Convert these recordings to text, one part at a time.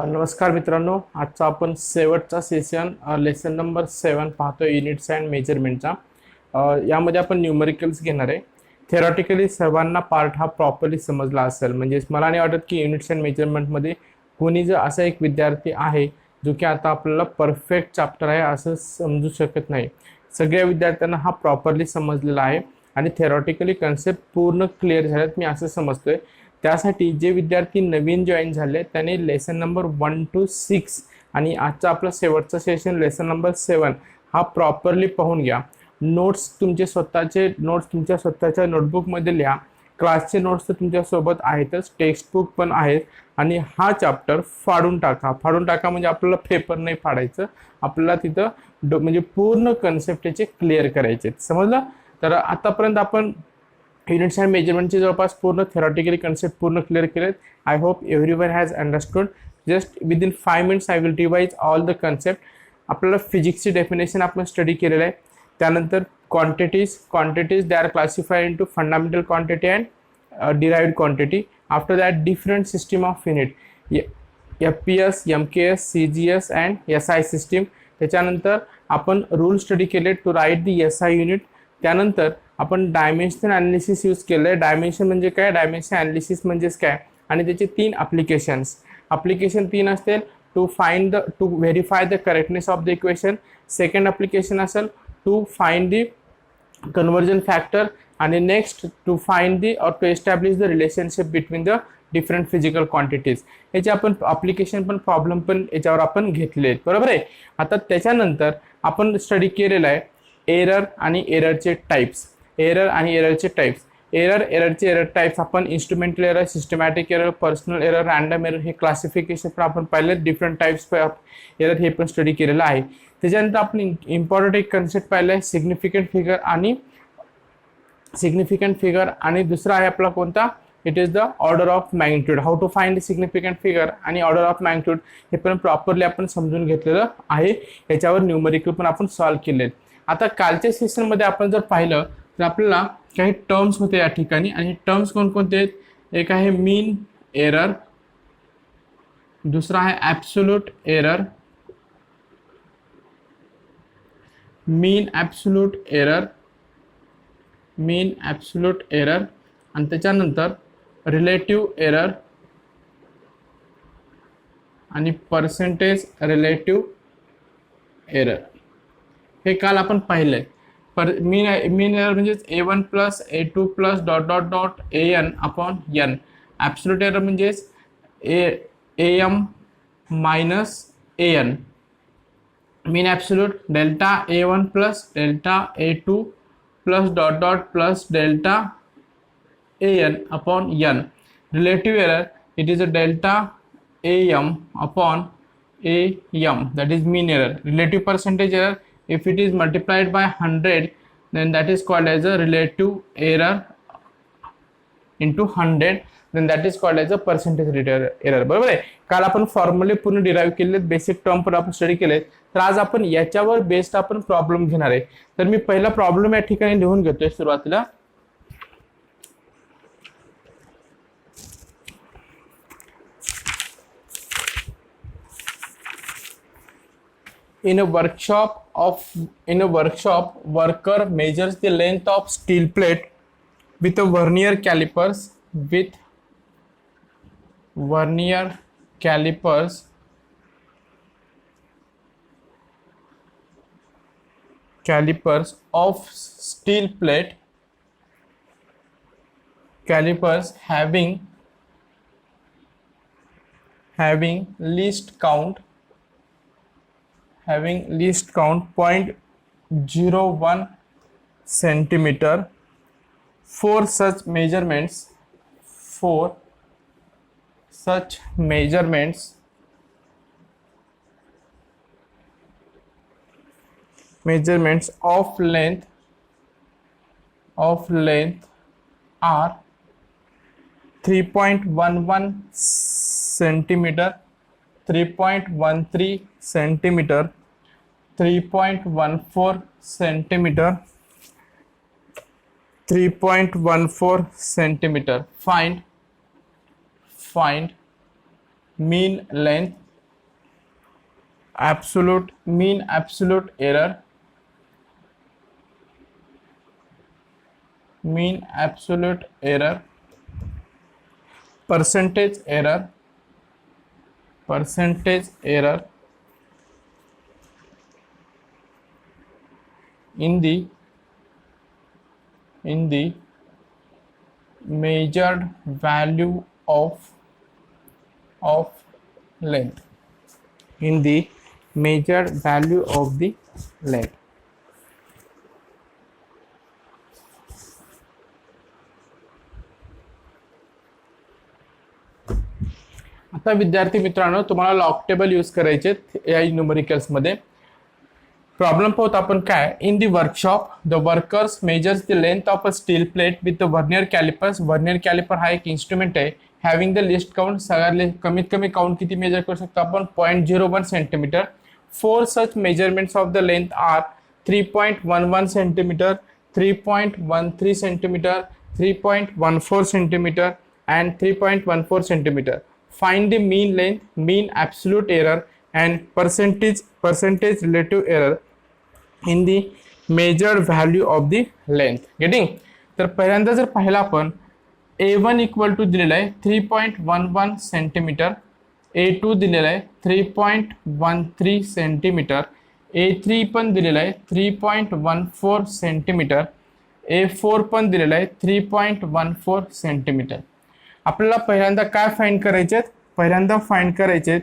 नमस्कार मित्रांनो, आजचा आपण शेवटचा सेशन लेसन नंबर 7 पाहतो युनिट्स अँड मेजरमेंटचा. यामध्ये आपण न्यूमरिकल्स घेणार आहे. थेरॉटिकली सर्वांना पार्ट हा प्रॉपरली समजला असेल. म्हणजे मला नाही वाटत की युनिट्स अँड मेजरमेंटमध्ये कोणी जर असा एक विद्यार्थी आहे जो की आता आपल्याला परफेक्ट चॅप्टर आहे असं समजू शकत नाही. सगळ्या विद्यार्थ्यांना हा प्रॉपरली समजलेला आहे आणि थेरॉटिकली कन्सेप्ट पूर्ण क्लिअर झाल्यात मी असं समजतोय. त्यासाठी जे विद्यार्थी नवीन जॉईन झाले त्यांनी लेसन नंबर 1 to 6 आणि आजचा आपला शेवटचा सेशन लेसन नंबर 7 हा प्रॉपरली पाहून घ्या. नोट्स तुमचे स्वतःचे नोट्स तुमच्या स्वतःच्या नोटबुकमध्ये लिहा. क्लासचे नोट्स तर तुमच्यासोबत आहेतच, टेक्स्टबुक पण आहेत आणि हा चॅप्टर फाडून टाका म्हणजे आपल्याला पेपर नाही फाडायचं, आपल्याला तिथं म्हणजे पूर्ण कन्सेप्ट त्याचे क्लिअर करायचे. समजलं? तर आतापर्यंत आपण युनिट्स अँड मेजरमेंटचे जवळपास पूर्ण थेरॉटिकली कन्सेप्ट पूर्ण क्लिअर केलेत. I hope everyone has understood. Just within 5 minutes I will revise all the concept. आपल्याला फिजिक्सची डेफिनेशन आपण स्टडी केलेलं आहे. त्यानंतर quantities they are classified into fundamental quantity and derived quantity. After that different system of unit FPS, MKS, CGS and SI system. त्याच्यानंतर आपण rule study केले to write the SI unit. त्यानंतर आपण dimensional analysis use केलं आहे. Dimension म्हणजे काय, dimension analysis म्हणजेच काय आणि त्याचे 3 ॲप्लिकेशन 3 असतील. To verify the correctness of the equation. Second application असेल to find the conversion factor आणि next to find the or to establish the relationship between the different physical quantities. याचे आपण application पण प्रॉब्लेम पण याच्यावर आपण घेतले आहेत, बरोबर आहे. आता त्याच्यानंतर आपण स्टडी केलेला आहे एरर आणि एररचे टाइप्स. एररचे टाइप्स आपण instrumental error, systematic error, personal error, random error हे क्लासिफिकेशन पण आपण पाहिले. डिफरंट टाइप्स एरर हे पण स्टडी केलेलं आहे. त्याच्यानंतर आपण इम्पॉर्टंट एक कन्सेप्ट पाहिलं आहे सिग्निफिकंट फिगर आणि दुसरा आहे आपला कोणता, it is the order of magnitude. How to find the significant figure आणि ऑर्डर ऑफ मॅग्निट्यूड हे पण प्रॉपरली आपण समजून घेतलेलं आहे. याच्यावर न्यूमरिकल पण आपण सॉल्व्ह केले. आता कालच्या सेशनमध्ये आपण जर पाहिलं तर आपल्याला काही टर्म्स होते या ठिकाणी आणि टर्म्स कोणकोणते आहेत. एक आहे मीन एरर, दुसरा आहे absolute error, mean absolute error आणि त्याच्यानंतर रिलेटिव्ह एरर आणि पर्सेंटेज रिलेटिव्ह एरर. हे काल आपण पाहिलंय. मीन एरर म्हणजेच A1 plus A2 plus dot dot dot AN upon N. Absolute error म्हणजेच AM minus AN. Mean absolute delta A1 plus delta A2 plus dot dot plus delta AN upon N. Relative error it is a delta AM upon AM, that is mean error. Relative percentage error, if it is multiplied by 100 then that is called as a relative error into 100, then that is called as a percentage error. बरोबर आहे. काल आपण फॉर्म्युले पूर्ण derive केलेत, basic term पण आपण study केलेत. तर आज आपण याच्यावर बेस्ड आपण प्रॉब्लेम घेणार आहे. तर मी पहिला प्रॉब्लेम या ठिकाणी लिहून घेतोय सुरुवातीला. In a workshop, worker measures the length of steel plate with a vernier calipers of steel plate, calipers having least count 0.01 centimeter. For such measurements of length are 3.11 centimeter, 3.13 centimeter, 3.14 centimeter, 3.14 centimeter. Find mean length absolute mean absolute error, mean absolute error, percentage error, percentage error in the measured value of length, in the measured value of the length. आता विद्यार्थी मित्रांनो, तुम्हाला log table use करायचे या numericals मध्ये. Problem पाहतो आपण काय. In the workshop the workers measures the length of a steel plate with the vernier callipers. Vernier calliper हा एक इन्स्ट्रुमेंट आहे. हॅव्हिंग द लिस्ट काउंट, सगळ्यात कमीत कमी काउंट किती मेजर करू शकतो आपण, 0.01 centimeter. 4 such measurements of the length are 3.11 centimeter, 3.13 centimeter, 3.14 centimeter and 3.14 centimeter. Find the mean length, mean absolute error and percentage relative error in the measured value of the length. Getting? तर पहिल्यांदा जर पाहिला आपण A1 equal to दिलेला आहे 3.11 centimetre, A2 दिलेला आहे 3.13 centimetre, A3 पण दिलेला आहे 3.14 सेंटीमीटर, A4 पण दिलेला आहे 3.14 सेंटीमीटर. आपल्याला पहिल्यांदा काय फाइंड करायचे, पहिल्यांदा फाइंड करायचे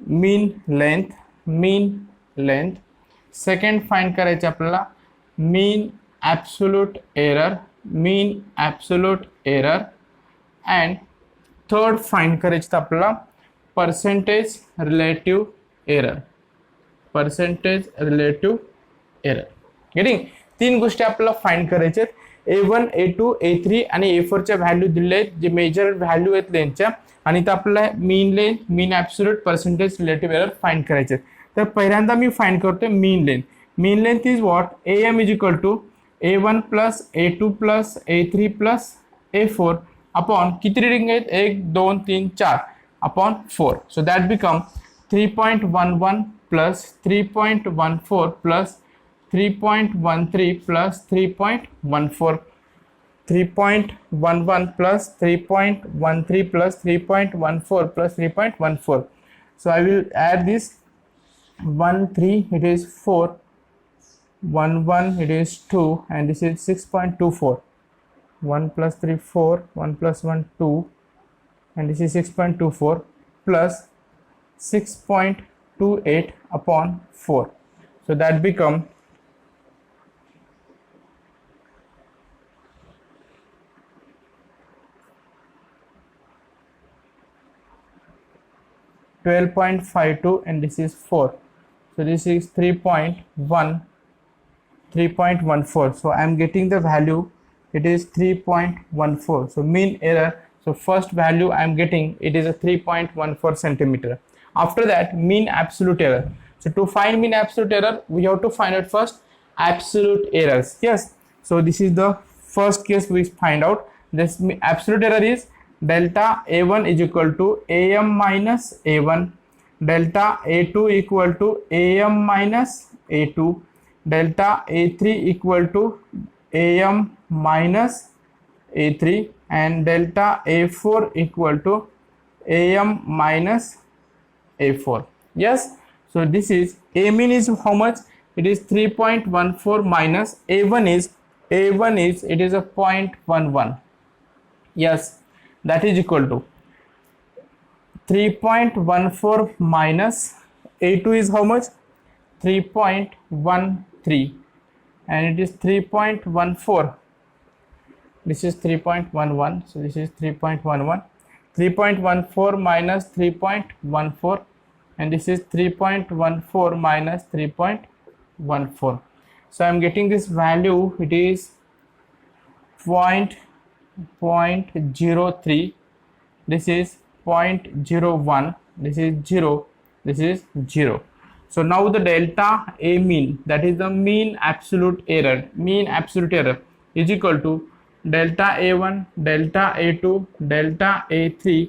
मीन लेंथ. सेकंड फाइंड करायचे आपल्याला mean absolute error, and third find करायचे आपल्याला पर्सेंटेज रिलेटिव्ह एरर. गेटिंग? 3 गोष्टी आपल्याला फाइंड करायचे. A1, A2, A3 आणि A4 च्या व्हॅल्यू दिले आहेत, जे मेजर व्हॅल्यू आहेत लेंथच्या, आणि तर आपल्याला mean length, mean absolute, percentage relative error find करायचे. तर पहिल्यांदा मी फाइंड करतोय mean length. Mean length is what, AM is equal to A1 plus A2 plus A3 plus A4 upon किती रिडिंग आहेत, 1 2 3 4 upon 4. So that become 3.11 plus 3.14 plus 3.13 plus 3.14, 3.11 plus 3.13 plus 3.14 plus 3.14. So I will add this 1 3, it is 4, 1 1, it is 2, and this is 6.24. 1 plus 3 4, 1 plus 1 2, and this is 6.24 plus 6.28 upon 4. So that become 12.52, and this is 4. So this is 3.14. So I am getting the value, it is 3.14. So mean error, so first value I am getting, it is a 3.14 centimeter. After that, mean absolute error. So to find mean absolute error, we have to find out first absolute errors. Yes, so this is the first case we find out. This absolute error is delta A1 is equal to AM minus A1, delta A2 equal to AM minus A2, delta A3 equal to AM minus A3, and delta A4 equal to AM minus A4. Yes, so this is A mean is how much, it is 3.14 minus A1 is it is a 0.11. Yes, that is equal to 3.14 minus A2 is how much, 3.13, and it is 3.14. This is 3.11, so this is 3.11. 3.14 minus 3.14, and this is 3.14 minus 3.14. So I am getting this value, it is 0.03, this is 0.01, this is 0, this is 0. So now the delta A mean, that is the mean absolute error is equal to delta A1, delta A2, delta A3,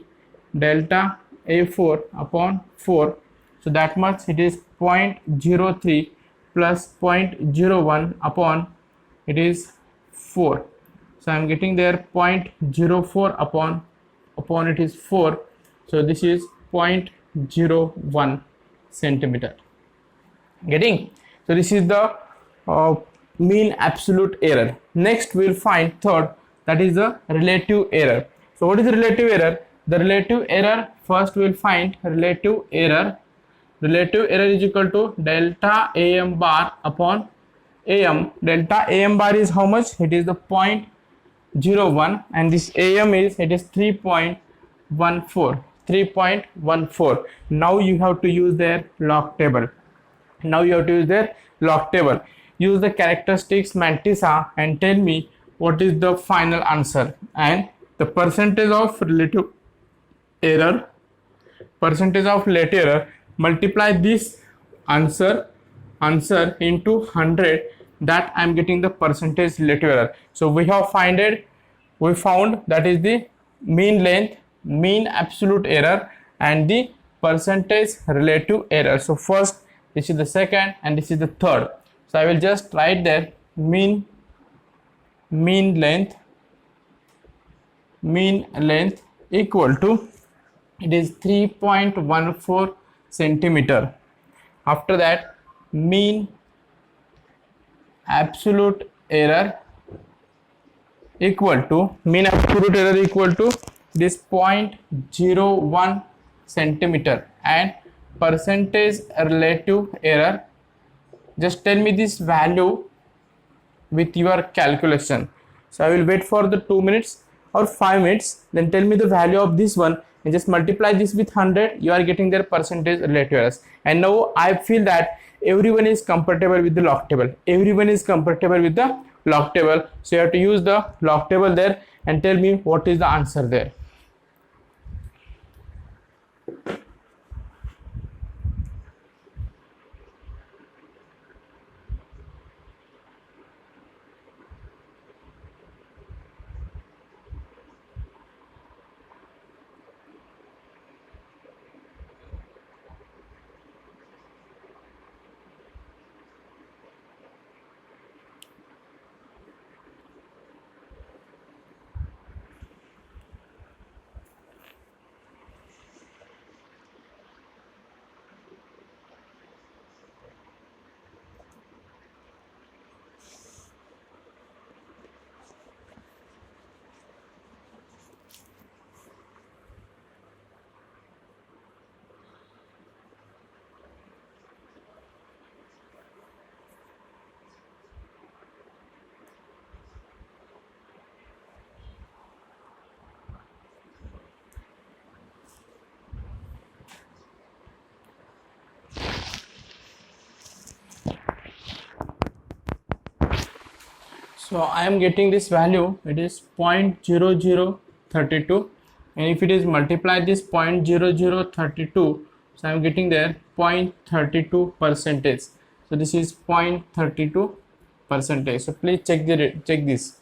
delta A4 upon 4. So that much it is 0.03 plus 0.01 upon it is 4. So I am getting there 0.04 upon it is 4. So this is 0.01 centimeter. Getting? So this is the mean absolute error. Next we will find third, that is the relative error. So what is the relative error? The relative error, first we will find relative error. Relative error is equal to delta am bar upon am. Delta am bar is how much? It is the 0.01 and this am is, it is 3.14. Now you have to use their log table. Use the characteristics mantissa and tell me what is the final answer, and the percentage of relative error, multiply this answer into 100, that I am getting the percentage relative error. So we found that is the mean length, mean absolute error and the percentage relative error. So first, this is the second and this is the third. So I will just write there mean length equal to, it is 3.14 centimeter. After that, mean absolute error equal to this 0.01 centimeter, and percentage relative error, just tell me this value with your calculation. So I will wait for the 2 minutes or 5 minutes, then tell me the value of this one and just multiply this with 100. You are getting their percentage relative errors. And now I feel that everyone is compatible with the log table. So you have to use the log table there and tell me what is the answer there. So I am getting this value, it is 0.0032, and if it is multiplied this 0.0032, so I am getting there 0.32 percentage. So this is 0.32 percentage. So please check this.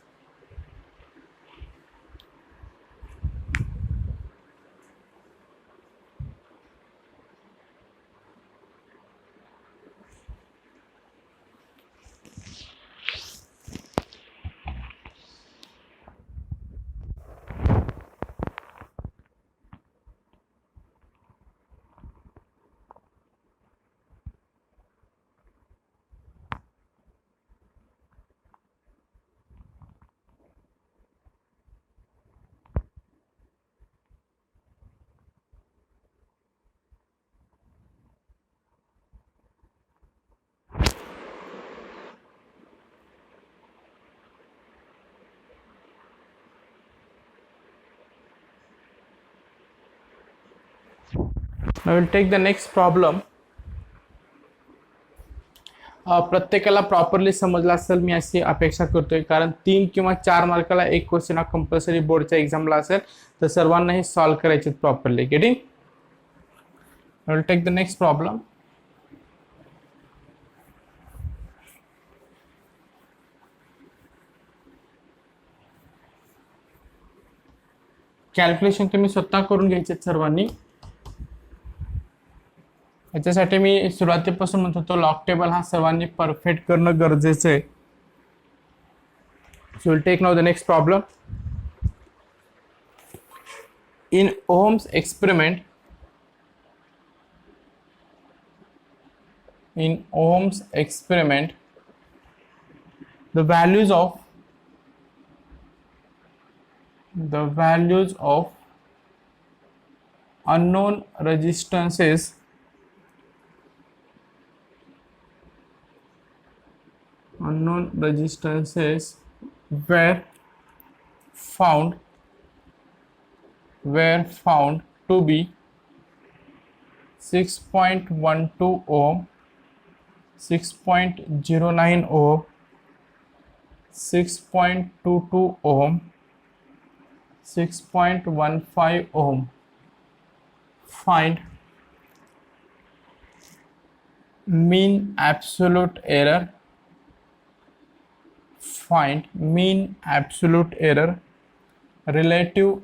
I will take the next problem. प्रत्येकाला properly समजला असेल मी अशी अपेक्षा करतोय, कारण 3 किंवा 4 मार्काला एक question हा कंपल्सरी बोर्डच्या एक्झामला असेल, तर सर्वांना हे सॉल्व करायचे properly. Getting? I will take the next problem. Calculation तुम्ही स्वतः करून घ्यायचे सर्वांनी. याच्यासाठी मी सुरुवातीपासून म्हणत होतो लॉग टेबल हा सर्वांनी परफेक्ट करणं गरजेचं आहे. So will take now the next problem. In Ohm's experiment, the values of unknown resistances were found to be 6.12 ohm, 6.09 ohm, 6.22 ohm, 6.15 ohm. Find mean absolute error. Find mean absolute error, relative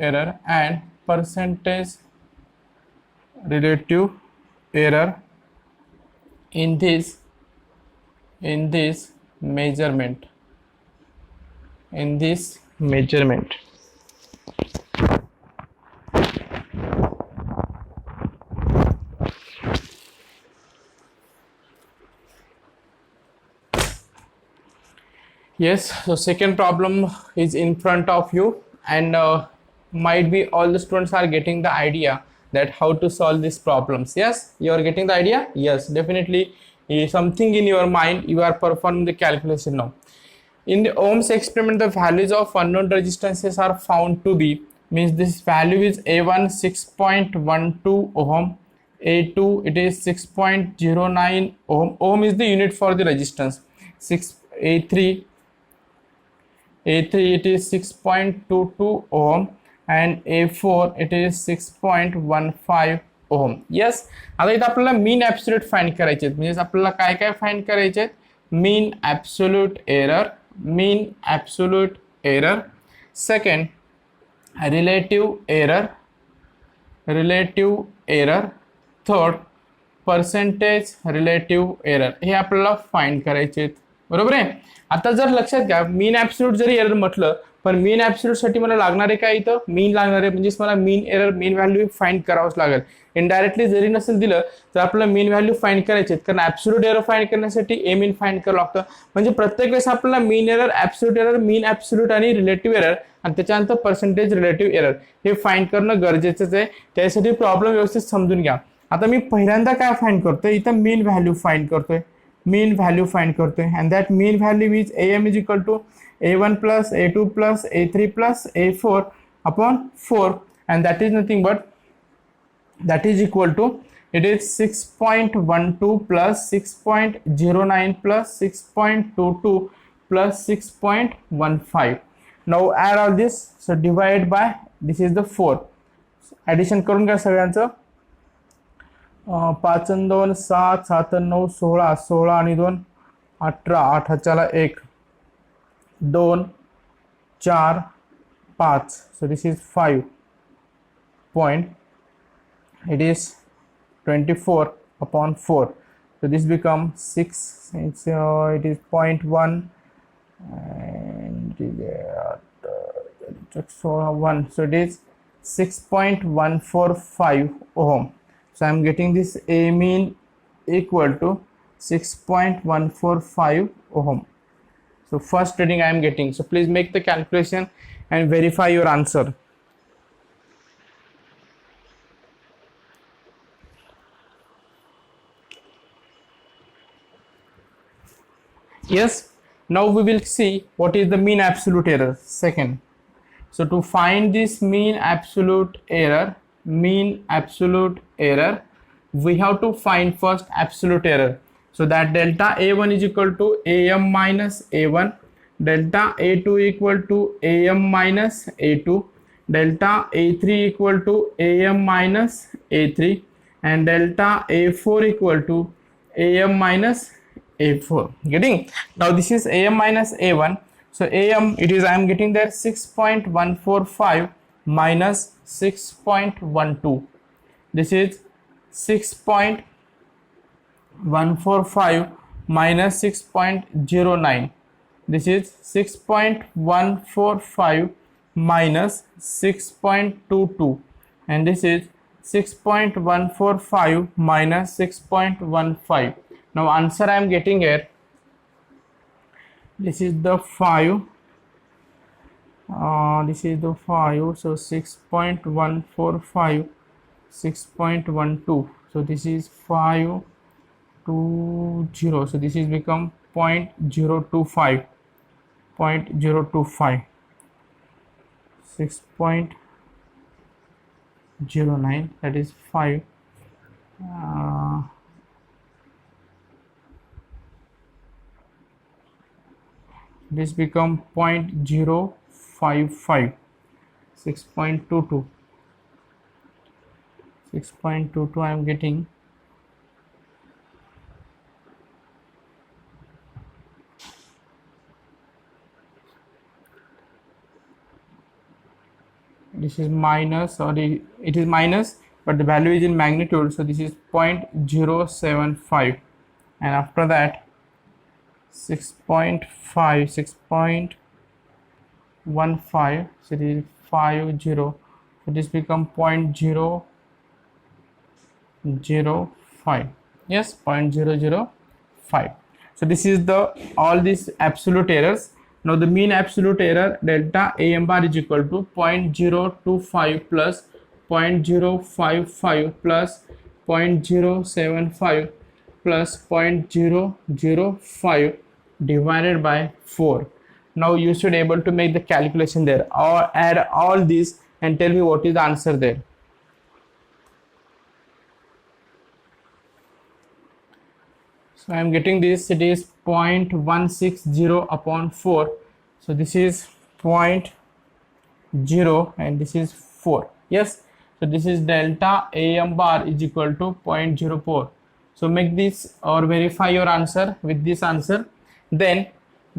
error and percentage relative error in this measurement. Yes, so second problem is in front of you, and might be all the students are getting the idea that how to solve these problems. Yes, you are getting the idea. Yes, definitely something in your mind, you are performing the calculation now. In the Ohm's experiment, the values of unknown resistances are found to be, means this value is A1 6.12 ohm, A2 it is 6.09 ohm. Ohm is the unit for the resistance. A3 it is 6.22 ohm and A4 it is 6.15 ohm. Yes, आता इथं आपल्याला mean absolute find करायचे आहेत. म्हणजे आपल्याला काय काय find करायचे आहेत? Mean absolute error, second relative error, third percentage relative error, हे आपल्याला फाइंड करायचे आहेत. बरोबर आहे. आता जर लक्षात घ्या, मीन ॲब्सोल्यूट जरी एरर म्हटलं, पण मीन ॲब्सोल्यूट साठी मला लागणार आहे काय? इथं मीन लागणार आहे. म्हणजेच मला मीन व्हॅल्यू फाइंड करावंच लागेल. इनडायरेक्टली जरी नसेल दिलं तर आपल्याला मीन व्हॅल्यू फाइंड करायचे, कारण ॲब्सोल्यूट एरर फाइंड करण्यासाठी ए मीन फाइंड करावं लागतं. म्हणजे प्रत्येक वेळेस आपल्याला mean error, absolute error, mean absolute आणि रिलेटिव्ह एरर आणि त्याच्यानंतर पर्सेंटेज रिलेटिव्ह एरर हे फाइंड करणं गरजेचंच आहे. त्यासाठी प्रॉब्लेम व्यवस्थित समजून घ्या. आता मी पहिल्यांदा काय फाइंड करतोय? इथं मीन व्हॅल्यू फाइंड करतोय. And that mean value is AM is equal to A1 plus A2 plus A3 plus A4 upon 4, and that is nothing but that is equal to, it is 6.12 plus 6.09 plus 6.22 plus 6.15. Now add all this, so divide by, this is the 4. Addition करून घ्या सगळ्यांचं. 5 आणि 2 7, 7 आणि 9 16, 16 आणि 2 18, 8 हाच्याला 1, 2 4 5. So this is 5 point, it is 24 upon 4. So this becomes 6, it is 0.1 and it is 1. So it is 6.145 ohm. So I am getting this A mean equal to 6.145 ohm. So first reading I am getting. So please make the calculation and verify your answer. Yes, now we will see what is the mean absolute error. Second, so to find this mean absolute error, we have to find first absolute error. So that delta A1 is equal to AM minus A1, delta A2 equal to AM minus A2, delta A3 equal to AM minus A3, and delta A4 equal to AM minus A4. Getting? Now this is AM minus A1. So AM, it is, I am getting there 6.145 minus 6.12. This is 6.145 minus 6.09. This is 6.145 minus 6.22, and this is 6.145 minus 6.15. Now answer I am getting here. This is the 5. This is the 5. So 6.145, 6.12. So this is 520. So this is become 0.025. 0.025. 6.09, that is 5. This become 0.055. 6.22. 6.22 I am getting. This is minus, or it is minus, but the value is in magnitude, so this is 0.075, and after that 6.5, 6.15, so this is 50, so this become 0.005. Yes, 0.005. So this is the all these absolute errors. Now the mean absolute error delta AM bar is equal to 0.025 plus 0.055 plus 0.075 plus 0.005 divided by 4. Now you should able to make the calculation there, or add all these and tell me what is the answer there. So I am getting this, it is 0.160 upon 4. So this is 0.0 and this is 4. Yes. So this is delta AM bar is equal to 0.04. So make this or verify your answer with this answer. Then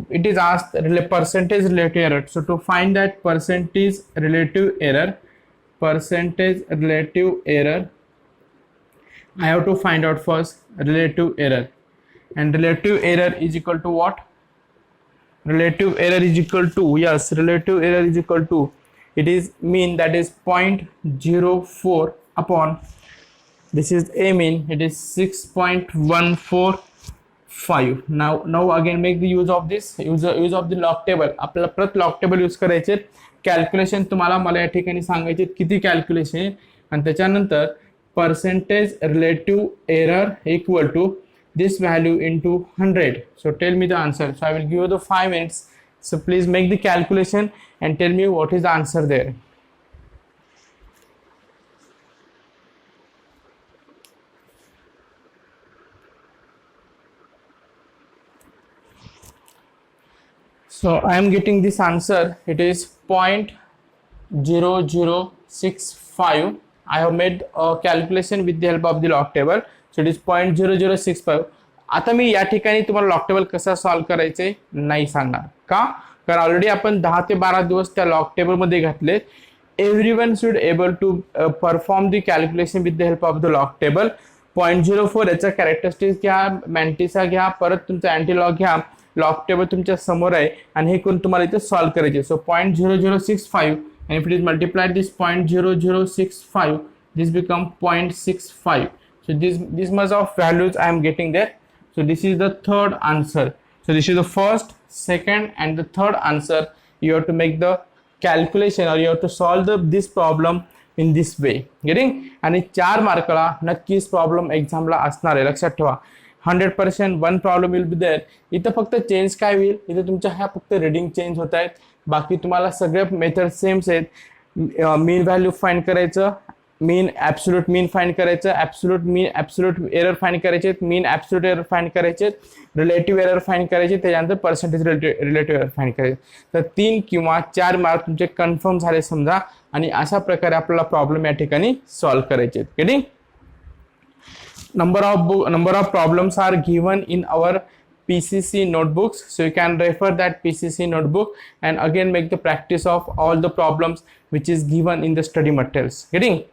it is asked percentage relative error. So to find that percentage relative error, I have to find out first relative error. And relative error is equal to what? Relative error is equal to, yes, relative error is equal to, it is mean, that is 0.04 upon, this is A mean, it is 6.145. Now again make the use of this, use of the log table. आपल्याला परत log table use करायचे. Calculation तुम्हाला मला या ठिकाणी सांगायचे किती calculation आहे, आणि त्याच्यानंतर percentage relative error equal to this value into 100. So tell me the answer. So I will give you the 5 minutes. So please make the calculation and tell me what is the answer there. So I am getting this answer. It is 0.0065. I have made a calculation with the help of the log table. So it is 0.0065. आता मी या ठिकाणी तुम्हाला log table कसा solve करायचे नाही सांगणार का, कारण ऑलरेडी आपण 10 ते 12 दिवस त्या लॉग टेबल मध्ये घातले. Everyone should able to perform the calculation with the help of the log table. 0.04 याचा कॅरेक्टरिस्टिक्स घ्या, मॅन्टिसा घ्या, परत तुमचा अँटीलॉग घ्या, लॉग टेबल तुमच्या समोर आहे आणि हे करून तुम्हाला इथे सॉल्व करायचे. सो 0.0065 and if it is multiplied this 0.0065, this become 0.65. So this much of values I am getting there. So this is the third answer. So this is the first, second and the third answer. You have to make the calculation or you have to solve this problem in this way. Getting? आणि 4 मार्कला नक्कीच problem एक्झामला असणार आहे, लक्षात ठेवा. 100% one problem will be there. इथं फक्त change काय होईल, इथं तुमच्या ह्या फक्त रीडिंग चेंज होत आहेत, बाकी तुम्हाला सगळे मेथड सेम्स आहेत. मीन व्हॅल्यू फाइंड करायचं, मीन ॲब्सोल्यूट मीन फाइंड करायचं, ॲब्सोल्यूट एरर फाइंड करायचे, मीन ॲब्सोल्यूट एरर फाइंड करायचे, रिलेटिव्ह एरर फाइंड करायचे, त्याच्यानंतर पर्सेंटेज रिलेटिव्ह एरर फाइंड करायचे. तर 3 किंवा 4 मार्क तुमचे कन्फर्म झाले समजा, आणि अशा प्रकारे आपल्याला प्रॉब्लेम या ठिकाणी सॉल्व करायचे. Getting? number of problems are given in our PCC notebooks, so you can refer that PCC notebook and again make the practice of all the problems which is given in the study materials. Getting?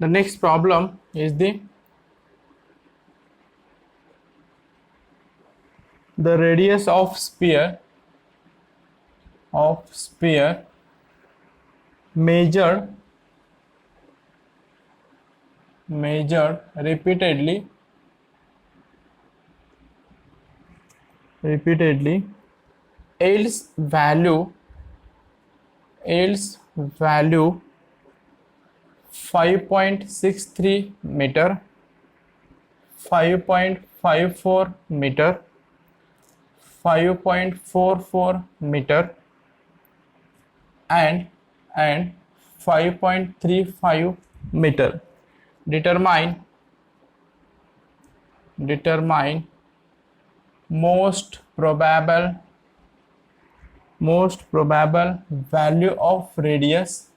The next problem is the radius of sphere measured repeatedly yields value 5.63 meter, 5.54 meter, 5.44 meter and 5.35 meter. Determine most probable value of radius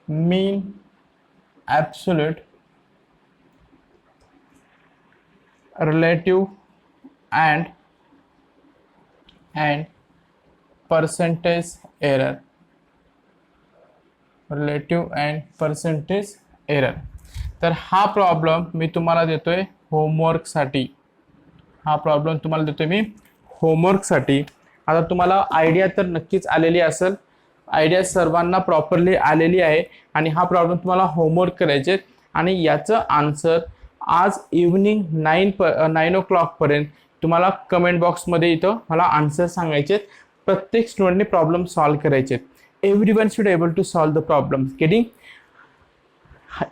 mean, absolute, relative and percentage error. तर हा problem मी तुम्हाला देतोय homework साठी. आता तुम्हाला idea तर नक्कीच आलेली असेल, आयडिया सर्वांना प्रॉपरली आलेली आहे आणि हा प्रॉब्लेम तुम्हाला होमवर्क करायचे आणि याचं आन्सर आज इव्हनिंग 9 o'clock पर्यंत तुम्हाला कमेंट बॉक्समध्ये इथं मला आन्सर सांगायचे. प्रत्येक स्टुडंटने प्रॉब्लेम सॉल्व्ह करायचे. Everyone should able to solve the problem. Getting?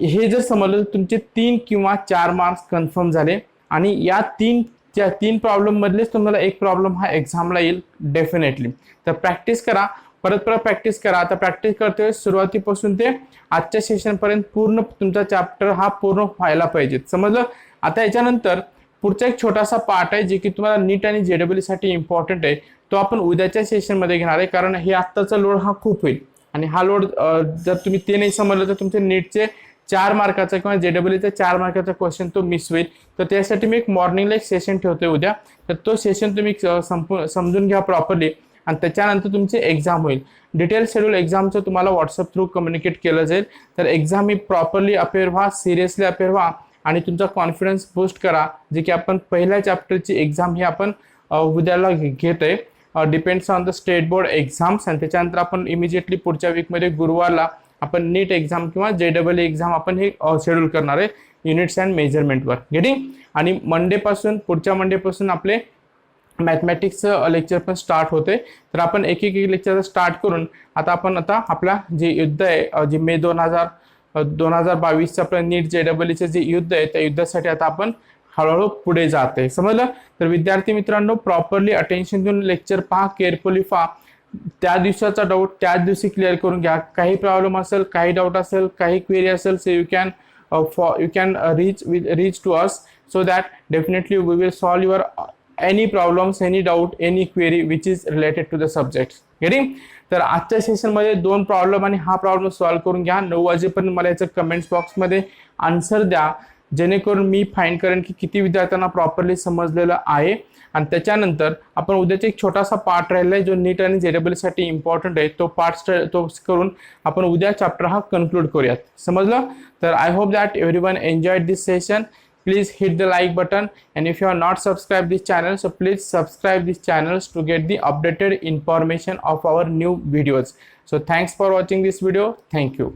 हे जर समजलं तर तुमचे 3 किंवा 4 मार्क्स कन्फर्म झाले आणि या तीन प्रॉब्लेम मधलेच तुम्हाला एक प्रॉब्लेम हा एक्झामला येईल डेफिनेटली. तर प्रॅक्टिस करा, परत प्रॅक्टिस करा. आता प्रॅक्टिस करतोय सुरुवातीपासून ते आजच्या सेशन पर्यंत पूर्ण तुमचा चॅप्टर हा पूर्ण व्हायला पाहिजे. समजलं? आता याच्यानंतर पुढचा एक छोटासा पार्ट आहे जे की तुम्हाला नीट आणि JEE साठी इम्पॉर्टंट आहे, तो आपण उद्याच्या सेशन मध्ये घेणार आहे. कारण हे आत्ताचा लोड हा खूप होईल आणि हा लोड जर तुम्ही ते नाही समजलं तर तुमचे नीटचे 4 मार्काचा किंवा JEE 4 मार्काचा क्वेश्चन तो मिस होईल. तर त्यासाठी मी एक मॉर्निंगला एक सेशन ठेवतोय उद्या. तर तो सेशन तुम्ही समजून घ्या प्रॉपरली आणि त्याच्यानंतर तुमची एक्झाम होईल. डिटेल शेड्यूल एक्झामचं तुम्हाला व्हॉट्सअप थ्रू कम्युनिकेट केलं जाईल. तर एक्झाम ही प्रॉपरली अपेअर व्हा, सिरियसली अपेअर व्हा आणि तुमचा कॉन्फिडन्स बूस्ट करा. जे की आपण पहिल्या चॅप्टरची एक्झाम ही आपण उद्याला घेत आहे. Depends on the state board exams आणि त्याच्यानंतर आपण इमिजिएटली पुढच्या वीकमध्ये गुरुवारला आपण नीट एक्झाम किंवा JEE एक्झाम आपण हे शेड्यूल करणार आहे युनिट्स अँड मेजरमेंटवर. गेटिंग? आणि पुढच्या मंडेपासून आपले मॅथमॅटिक्सचं लेक्चर पण स्टार्ट होते. तर आपण एक लेक्चर स्टार्ट करून आता आपला जे युद्ध आहे जे मे 2022 आपलं नीट JEE जे युद्ध आहे त्या युद्धासाठी आता आपण हळूहळू पुढे जाते. समजलं? तर विद्यार्थी मित्रांनो प्रॉपरली अटेन्शन देऊन लेक्चर पहा, केअरफुली पहा. त्या दिवसाचा डाऊट त्याच दिवशी क्लिअर करून घ्या. काही प्रॉब्लेम असेल, काही डाऊट असेल, काही क्वेरी असेल, so you can reach to us so that definitely we will solve your any problems, any doubt, any query which is related to the subjects. Getting? तर आजच्या सेशन मध्ये 2 प्रॉब्लेम आणि हा प्रॉब्लेम सॉल्व्ह करून घ्या. 9 वाजेपर्यंत मला याचं कमेंट्स बॉक्स मध्ये आन्सर द्या. जेणेकरून मी फाइंड करेन की किती विद्यार्थ्यांना प्रॉपरली समजलेलं आहे। आणि त्याच्यानंतर आपण उद्याचा एक छोटासा पार्ट राहिला आहे जो नीट आणि JEE साठी इम्पॉर्टंट आहे, तो पार्ट तो करून आपण उद्या चॅप्टर हा कन्क्लूड करूयात। समजलं? तर I hope that everyone enjoyed this session. Please hit the like button, and if you are not subscribed this channel, so please subscribe this channels to get the updated information of our new videos. So thanks for watching this video. Thank you.